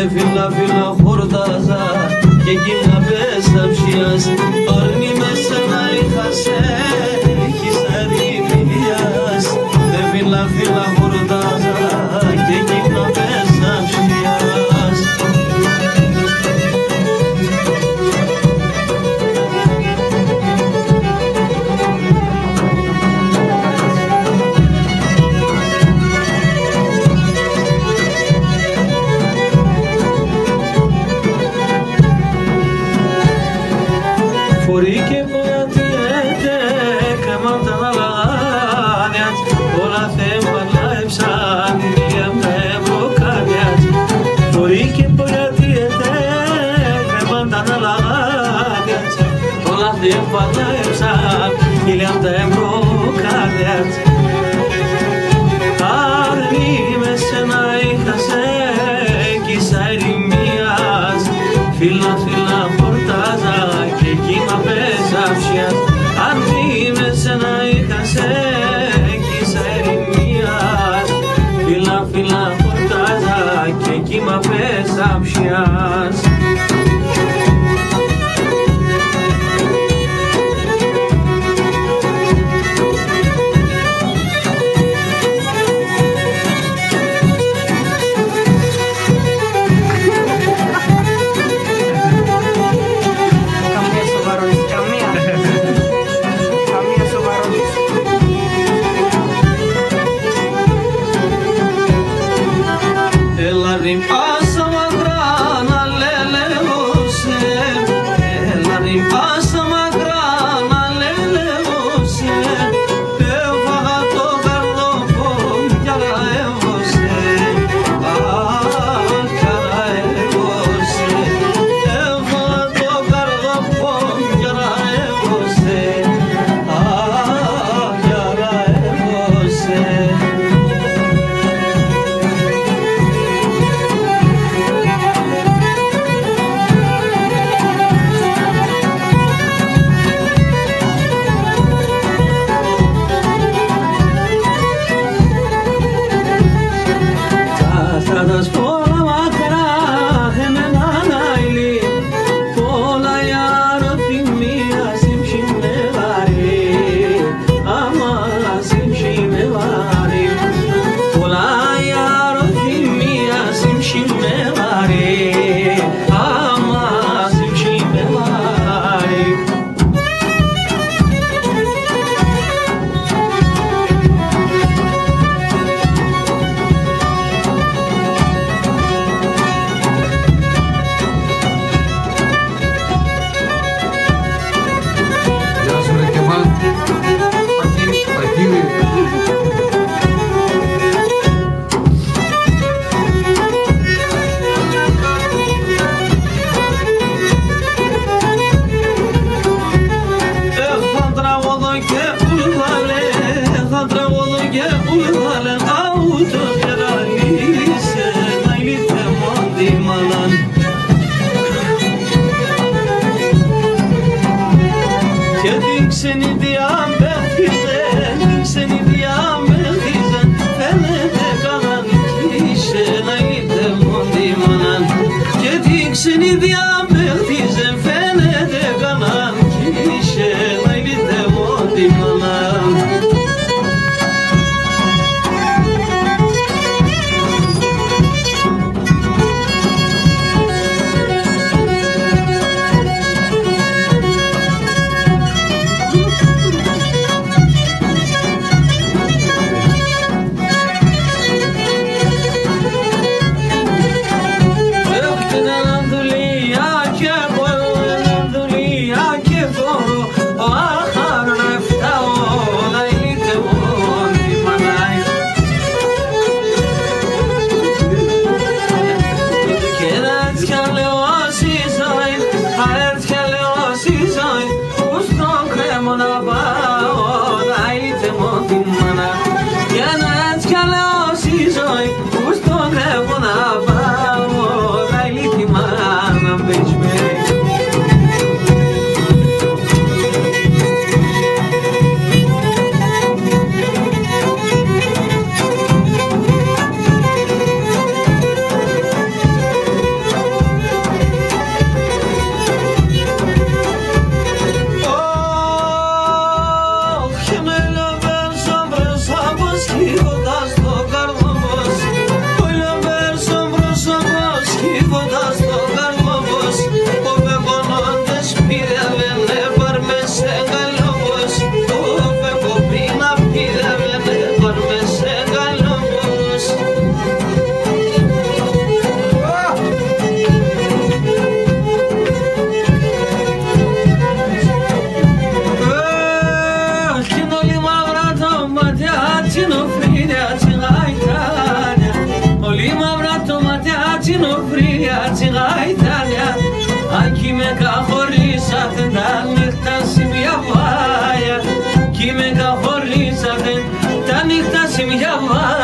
vila vila hordaza Kegina besam shias Arni mesanai khase Kisari milias Vila vila hordaza Kegina besam shias Φορεί και ποιατιέται κρεμάν τα ναλάνιατ όλα θέματα έψαν για με μπροκάνιατ Φορεί και ποιατιέται κρεμάν τα ναλάνιατ όλα θέματα έψαν για με μπροκάνιατ Άρνη με σένα είχασε κι σαερημίας Φίλα φίλα χορτάζα και κύμα πέσαψιας Αρνή με σένα είχασε κι σαερημίας Φίλα φίλα χορτάζα και κύμα πέσαψιας σοφρία τσιγαϊτάνια, αν κι με καθορίσατε τα νύχτα σημειαβάια, κι με καθορίσατε τα νύχτα σημειαβάια.